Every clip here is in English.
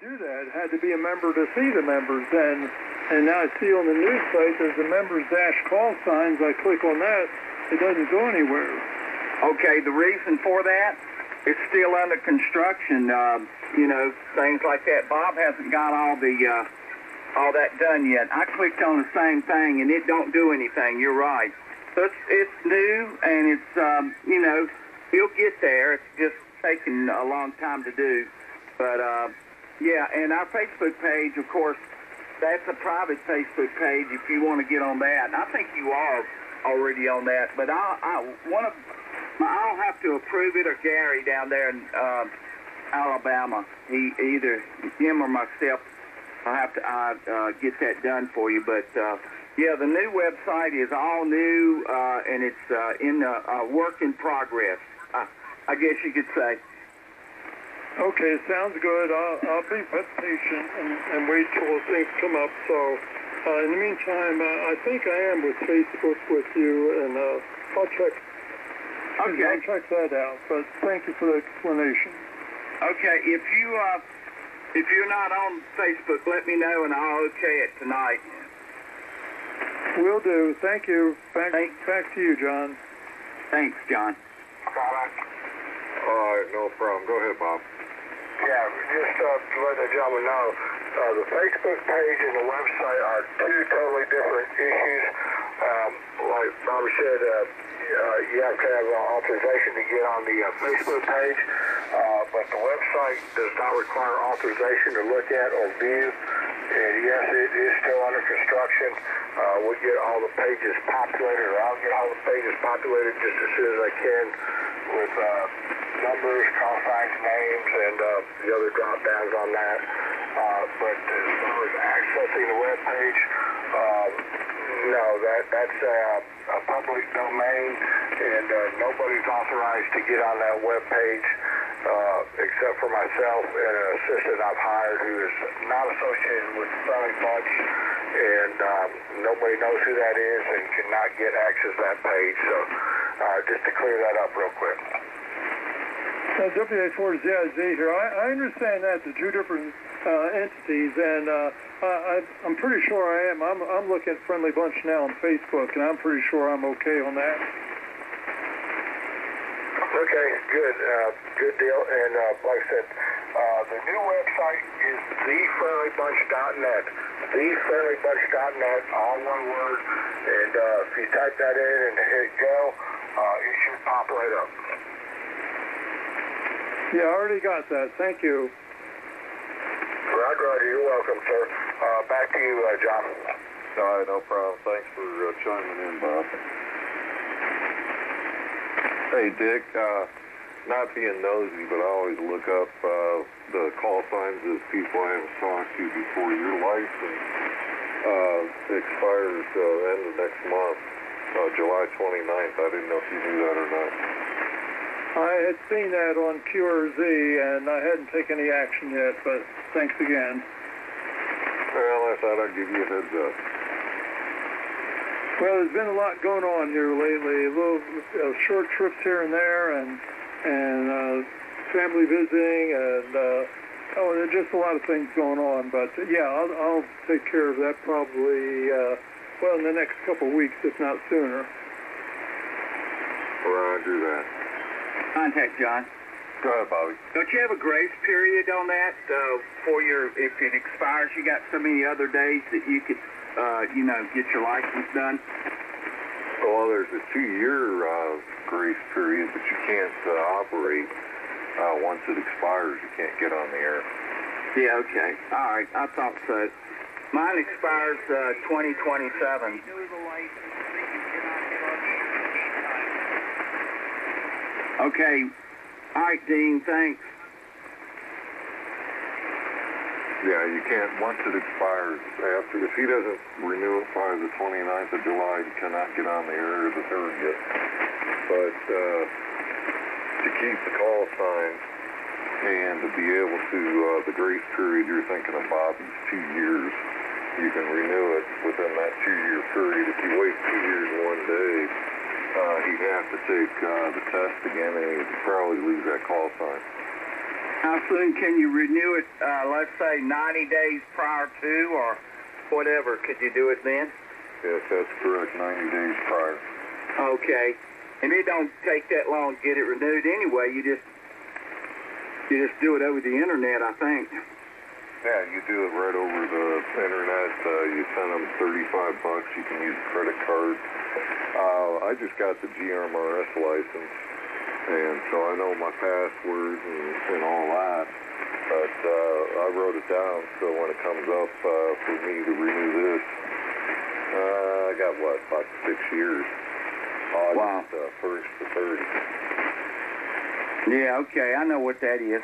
do that. It had to be a member to see the members. And now I see on the news site there's a members dash call signs. I click on that, it doesn't go anywhere. Okay, the reason for that, it's still under construction. Things like that. Bob hasn't got all that done yet. I clicked on the same thing and it don't do anything. You're right. So it's new and it's he'll get there. It's just taking a long time to do. But and our Facebook page, of course, that's a private Facebook page if you want to get on that. And I think you are already on that. But I'll have to approve it, or Gary down there in Alabama. Either him or myself. I'll have to get that done for you. But the new website is all new and it's in work in progress. I guess you could say. Okay, sounds good. I'll be patient and wait till things come up. So, in the meantime, I think I am with Facebook with you, and I'll check. Okay. I'll check that out. But thank you for the explanation. Okay, if you're not on Facebook, let me know, and I'll okay it tonight. Will do. Thank you. Back to you, John. Thanks, John. All right, no problem. Go ahead, Bob. Yeah, just to let the gentleman know, the Facebook page and the website are two totally different issues. Like Bobby said, you have to have authorization to get on the Facebook page, but the website does not require authorization to look at or view. And yes, it is still under construction. We'll get all the pages populated, or I'll get all the pages populated just as soon as I can with numbers, call signs, names, and the other drop downs on that. But as far as accessing the web page, no, that's a public domain, and nobody's authorized to get on that web page except for myself and an assistant I've hired who is not associated with the Friendly Bunch, and nobody knows who that is and cannot get access to that page. So just to clear that up real quick. WA4ZIZ here. I understand that the two different entities, and I'm pretty sure I am. I'm looking at Friendly Bunch now on Facebook, and I'm pretty sure I'm okay on that. Okay, good. Good deal. And like I said, the new website is thefriendlybunch.net. Thefriendlybunch.net, all one word. And if you type that in and hit go, it should pop right up. Yeah, I already got that. Thank you. Roger, you're welcome, sir. Back to you, John. All right, no problem. Thanks for chiming in, Bob. Hey, Dick, not being nosy, but I always look up the call signs of people I haven't talked to before. Your license expires end of next month, July 29th. I didn't know if you knew that or not. I had seen that on QRZ, and I hadn't taken any action yet, but thanks again. Well, I thought I'd give you a heads up. Well, there's been a lot going on here lately. Little short trips here and there, and family visiting, and there's just a lot of things going on. But yeah, I'll take care of that probably in the next couple of weeks, if not sooner. Roger that. Contact John. Go ahead, Bobby. Don't you have a grace period on that if it expires? You got so many other days that you could, get your license done. Well, there's a 2-year grace period, but you can't operate once it expires. You can't get on the air. Yeah, okay. All right, I thought so. Mine expires 2027. Okay. All right, Dean, thanks. Yeah, you can't, once it expires, if he doesn't renew it by the 29th of July, he cannot get on the air the 30th. But to keep the call sign and to be able to, the grace period you're thinking of, Bobby's 2 years, you can renew it within that 2-year period. If you wait 2 years and 1 day, he'd have to take the test again, and he'd probably lose that call sign. How soon can you renew it? Let's say 90 days prior to, or whatever. Could you do it then? Yes, that's correct, 90 days prior. Okay. And it don't take that long to get it renewed anyway. You just do it over the internet, I think. Yeah, you do it right over the internet. You send them $35. You can use a credit card. I just got the GMRS license, and so I know my password and all that. But I wrote it down, so when it comes up for me to renew this, I got what, about 6 years. Wow. First to 30. Yeah, okay, I know what that is.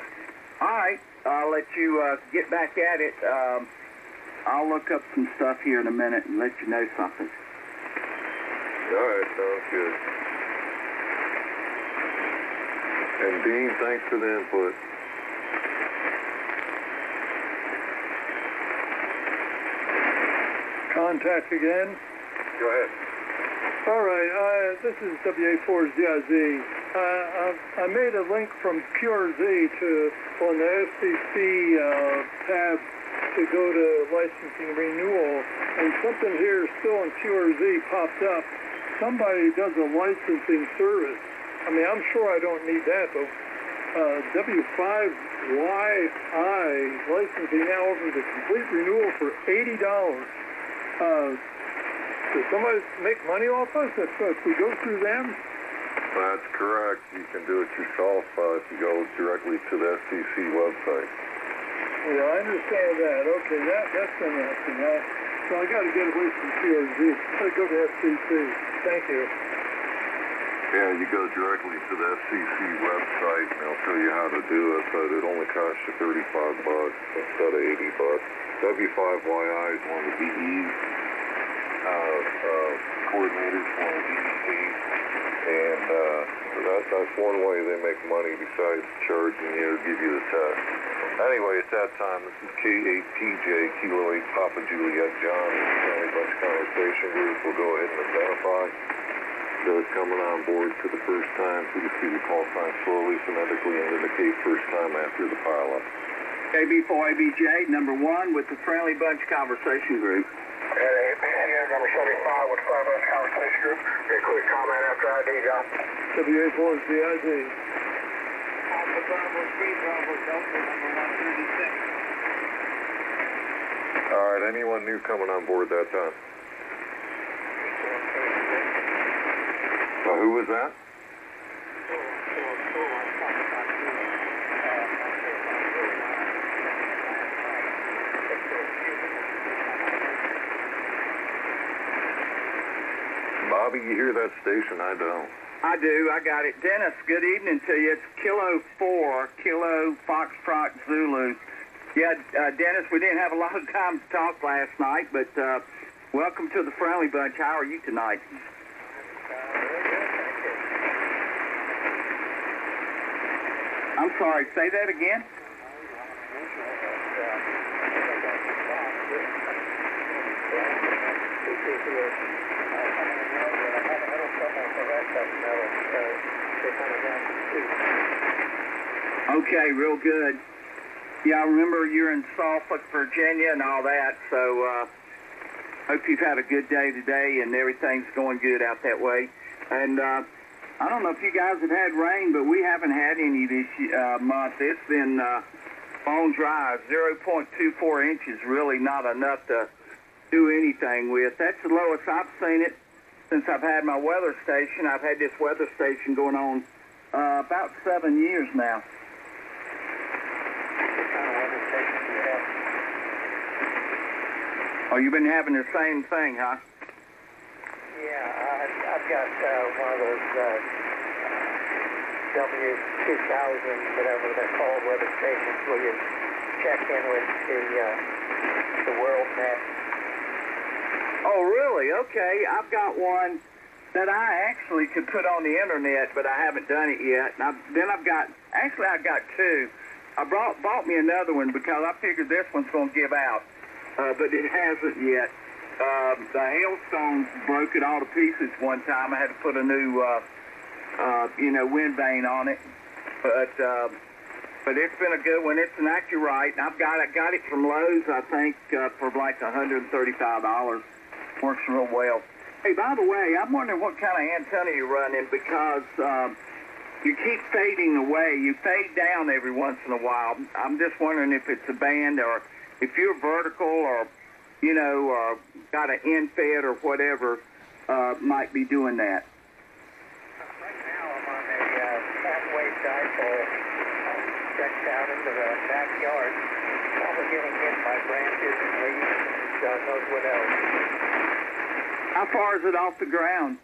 All right, I'll let you get back at it. I'll look up some stuff here in a minute and let you know something. All right, sounds good. And Dean, thanks for the input. Contact again. Go ahead. All right, this is WA4ZIZ. I made a link from QRZ on the FCC tab to go to licensing renewal, and something here still in QRZ popped up. Somebody does a licensing service. I mean, I'm sure I don't need that, but W5YI licensing now offers a complete renewal for $80. Does somebody make money off us if we go through them? That's correct. You can do it yourself if you go directly to the FCC website. Yeah, I understand that. Okay, that's interesting. So I got to get away from QRZ. I got to go to FCC. Thank you. Yeah, you go directly to the FCC website, and they'll show you how to do it, but it only costs you $35 instead of $80. W5YI is one of the BEs. Coordinators, one of the DECs, and that's one way they make money besides charging you or give you the test. Anyway, at that time, this is K8TJ, Kilo 8 Papa Juliet John, Family Bunch Conversation Group. We'll go ahead and identify those coming on board for the first time. Please see the call sign slowly, phonetically, and indicate first time after the pilot. KB4ABJ, number 1 with the Friendly Bunch Conversation Group. BCN number 75 with Friendly Bunch Conversation Group. Get a quick comment after ID, John. WA4ZIZ. Alpha Bravo 3 Bravo Delta number 136. All right, anyone new coming on board that time? Who was that? Bobby, you hear that station? I don't. I do. I got it. Dennis, good evening to you. It's Kilo 4, Kilo Foxtrot Zulu. Yeah, Dennis, we didn't have a lot of time to talk last night, but welcome to the Friendly Bunch. How are you tonight? I'm sorry, say that again? Okay, real good. Yeah, I remember you're in Suffolk, Virginia and all that, so hope you've had a good day today and everything's going good out that way. And I don't know if you guys have had rain, but we haven't had any this month. It's been bone dry. 0.24 inches, really not enough to do anything with. That's the lowest I've seen it since I've had my weather station. I've had this weather station going on about 7 years now. Oh, you've been having the same thing, huh? Yeah, I've got one of those W2000, whatever they're called, weather stations where you check in with the world net. Oh, really? Okay. I've got one that I actually could put on the internet, but I haven't done it yet. And I've got two. I bought me another one because I figured this one's going to give out, but it hasn't yet. The hailstones broke it all to pieces one time. I had to put a new, wind vane on it. But But it's been a good one. It's an Accurite. I've got it from Lowe's, I think, for like $135. Works real well. Hey, by the way, I'm wondering what kind of antenna you're running because you keep fading away. You fade down every once in a while. I'm just wondering if it's a band or if you're vertical or, you know, got an end fed or whatever might be doing that. Right now I'm on a fat-wave dipole stretched out into the backyard, probably getting hit by branches and leaves and God knows what else. How far is it off the ground?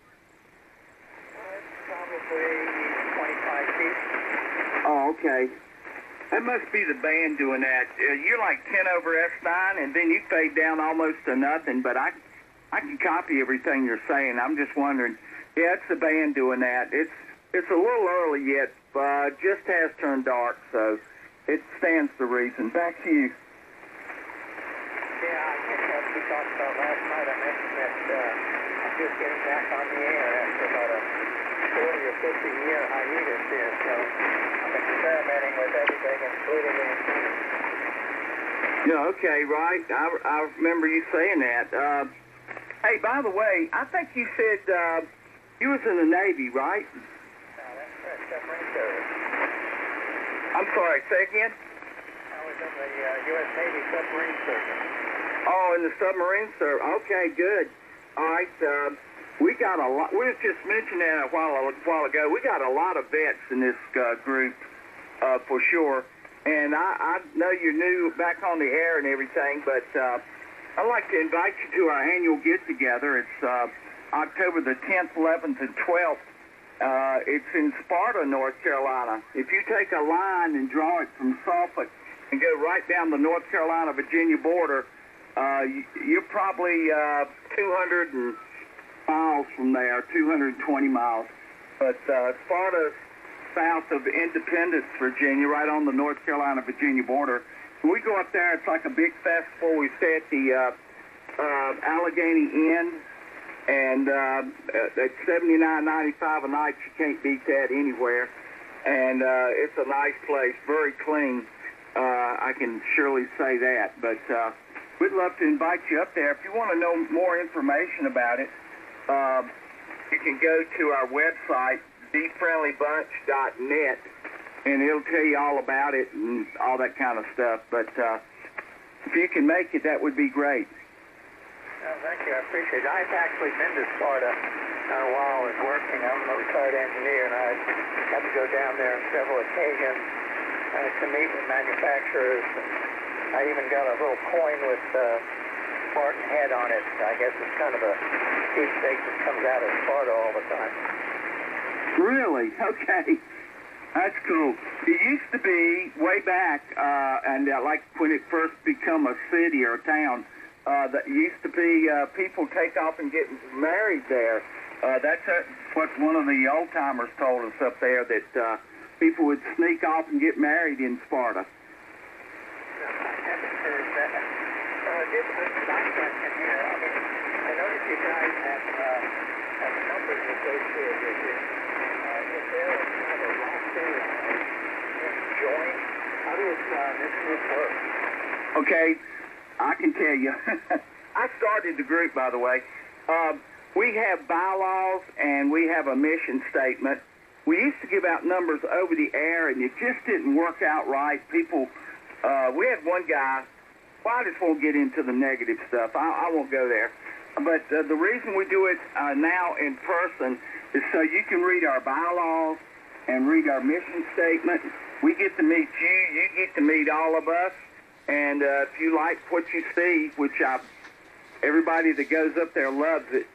It's probably 25 feet. Oh, okay. That must be the band doing that. You're like 10 over S9, and then you fade down almost to nothing, but I can copy everything you're saying. I'm just wondering. Yeah, it's the band doing that. It's a little early yet, but just has turned dark, so it stands to reason. Back to you. Yeah, I think as we talked about last night, I mentioned that I'm just getting back on the air after about a 40 or 50-year hiatus here, so I'm experimenting with everything, including antennas. Yeah, okay, right. I remember you saying that. Hey, by the way, I think you said you was in the Navy, right? No, that's submarine service. I'm sorry, say again? I was in the U.S. Navy submarine service. Oh, in the submarine service. Okay, good. All right. We got a lot. We was just mentioning that a while ago. We got a lot of vets in this group, for sure. And I know you're new back on the air and everything, but I'd like to invite you to our annual get-together. It's October the 10th, 11th, and 12th. It's in Sparta, North Carolina. If you take a line and draw it from Suffolk and go right down the North Carolina-Virginia border, you're probably 200 miles from there, 220 miles. But Sparta's south of Independence, Virginia, right on the North Carolina-Virginia border. When we go up there, it's like a big festival. We stay at the Allegheny Inn, and it's $79.95 a night. You can't beat that anywhere. And it's a nice place, very clean. I can surely say that. But we'd love to invite you up there. If you want to know more information about it, you can go to our website, thefriendlybunch.net, and it'll tell you all about it and all that kind of stuff. But if you can make it, that would be great. Oh, thank you. I appreciate it. I've actually been to Sparta while I was working. I'm a retired engineer, and I had to go down there on several occasions to meet with manufacturers. And I even got a little coin with Spartan head on it. I guess it's kind of a keepsake that comes out of Sparta all the time. Really? Okay. That's cool. It used to be way back, and like when it first become a city or a town, that used to be people take off and get married there. That's what one of the old timers told us up there, that people would sneak off and get married in Sparta. I haven't heard that. Just a side question here. I mean, I noticed you guys have numbers associated with it. Is there kind of a roster join? How does this group work? Okay, I can tell you. I started the group, by the way. We have bylaws and we have a mission statement. We used to give out numbers over the air, and it just didn't work out right. People, we had one guy. Well, I just won't get into the negative stuff. I won't go there. But the reason we do it now in person is so you can read our bylaws and read our mission statement. We get to meet you. You get to meet all of us. And if you like what you see, which everybody that goes up there loves it,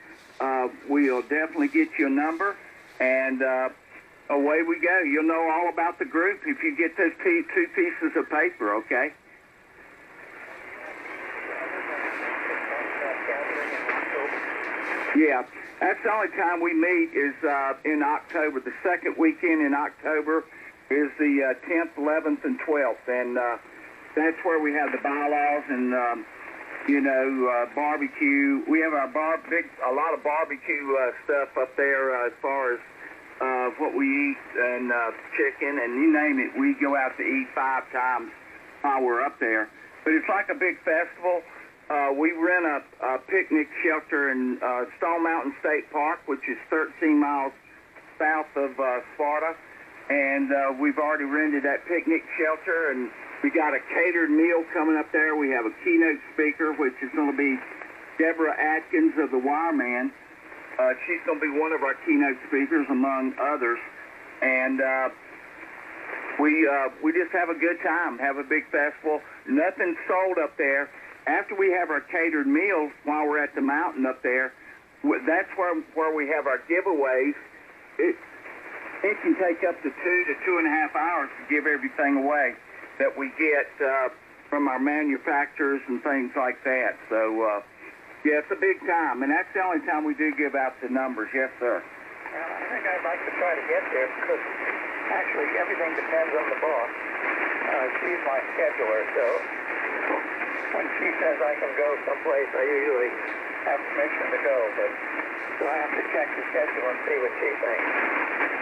we'll definitely get you a number. And away we go. You'll know all about the group if you get those two pieces of paper, okay? Yeah, that's the only time we meet is in October. The second weekend in October is the 10th, 11th, and 12th. And that's where we have the bylaws and, barbecue. We have our a lot of barbecue stuff up there as far as what we eat, and chicken, and you name it. We go out to eat 5 times while we're up there. But it's like a big festival. We rent a picnic shelter in Stone Mountain State Park, which is 13 miles south of Sparta. And we've already rented that picnic shelter, and we got a catered meal coming up there. We have a keynote speaker, which is going to be Deborah Atkins of the Wireman. She's going to be one of our keynote speakers, among others. And we just have a good time, have a big festival. Nothing's sold up there. After we have our catered meals while we're at the mountain up there, that's where we have our giveaways. It can take up to 2 to 2.5 hours to give everything away that we get from our manufacturers and things like that. So, yeah, it's a big time, and that's the only time we do give out the numbers. Yes, sir. Well, I think I'd like to try to get there because actually everything depends on the boss. She's my scheduler, so when she says I can go someplace, I usually have permission to go, but so I have to check the schedule and see what she thinks.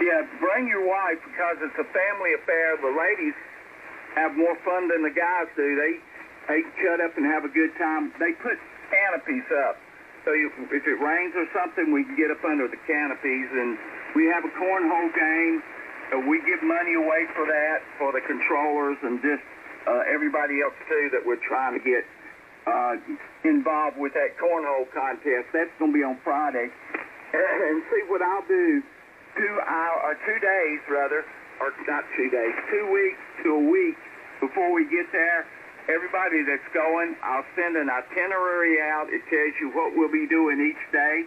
Yeah, bring your wife because it's a family affair. The ladies have more fun than the guys do. They shut up and have a good time. They put canopies up. So if it rains or something, we can get up under the canopies. And we have a cornhole game. We give money away for that, for the controllers and just everybody else, too, that we're trying to get involved with that cornhole contest. That's going to be on Friday. And see what I'll do. 2 days, rather, or not 2 days, 2 weeks to a week before we get there. Everybody that's going, I'll send an itinerary out. It tells you what we'll be doing each day.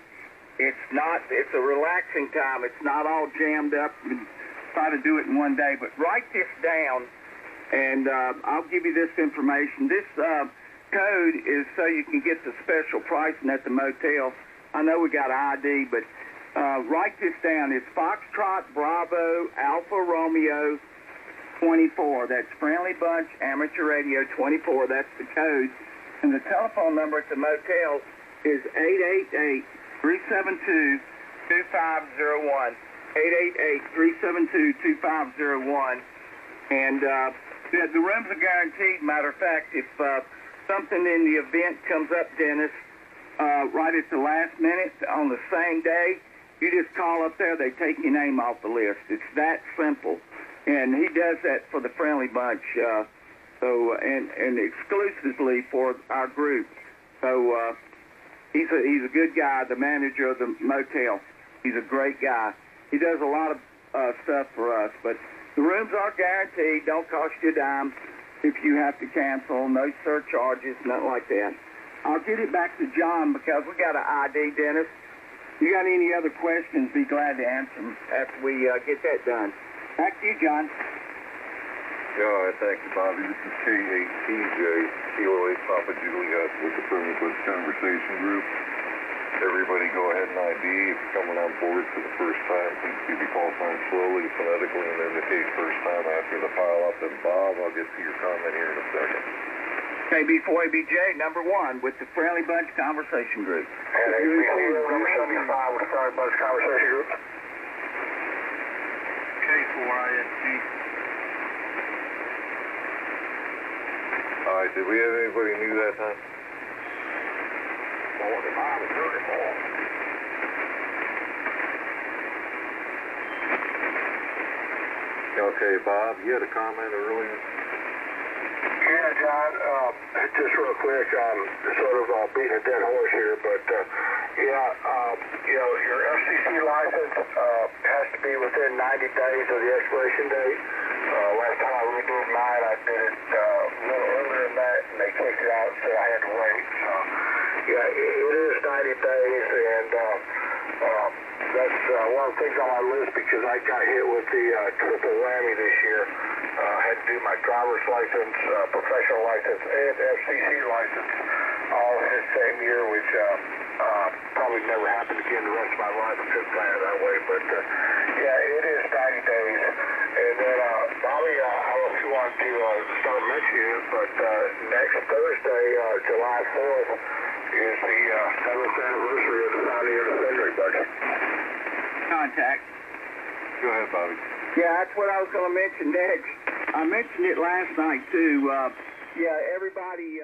It's a relaxing time. It's not all jammed up and try to do it in one day. But write this down, and I'll give you this information. This code is so you can get the special pricing at the motel. I know we got ID, but write this down. It's Foxtrot Bravo Alpha Romeo 24. That's Friendly Bunch Amateur Radio 24. That's the code. And the telephone number at the motel is 888-372-2501. 888-372-2501. And the rooms are guaranteed. Matter of fact, if something in the event comes up, Dennis, right at the last minute on the same day, you just call up there. They take your name off the list. It's that simple. And he does that for the Friendly Bunch, and exclusively for our group. So he's a good guy, the manager of the motel. He's a great guy. He does a lot of stuff for us. But the rooms are guaranteed. Don't cost you a dime if you have to cancel. No surcharges, nothing like that. I'll get it back to John because we got an ID, Dennis. You got any other questions, be glad to answer them after we get that done. Back to you, John. Yeah, thank you, Bobby. This is K8TJ, Kilo 8 Papa Juliet with the Primitive Conversation Group. Everybody go ahead and ID. If you're coming on board for the first time, please give your call sign slowly, phonetically, and indicate first time after the pile up. And Bob, I'll get to your comment here in a second. KB4ABJ, number 1, with the Friendly Bunch Conversation Group. And number 75 with the Friendly Bunch Conversation Group. K4ISG. All right, did we have anybody new that time? Okay, Bob, you had a comment earlier? Yeah, John, just real quick, sort of beating a dead horse here, but your FCC license has to be within 90 days of the expiration date. Last time I redid mine, I did it a little earlier than that, and they kicked it out and said I had to wait. So, yeah, it is 90 days, and that's one of the things on my list because I got hit with the triple whammy this year. Had to do my driver's license, professional license, and FCC license all in the same year, which probably never happened again the rest of my life. I couldn't plan it that way, but yeah, it is 90 days. And then, Bobby, I don't know if you want to start mentioning it, but next Thursday, July 4th, is the 7th anniversary of the founding of the Fendery Budget. Contact. Go ahead, Bobby. Yeah, that's what I was going to mention next. I mentioned it last night, too. Yeah, everybody...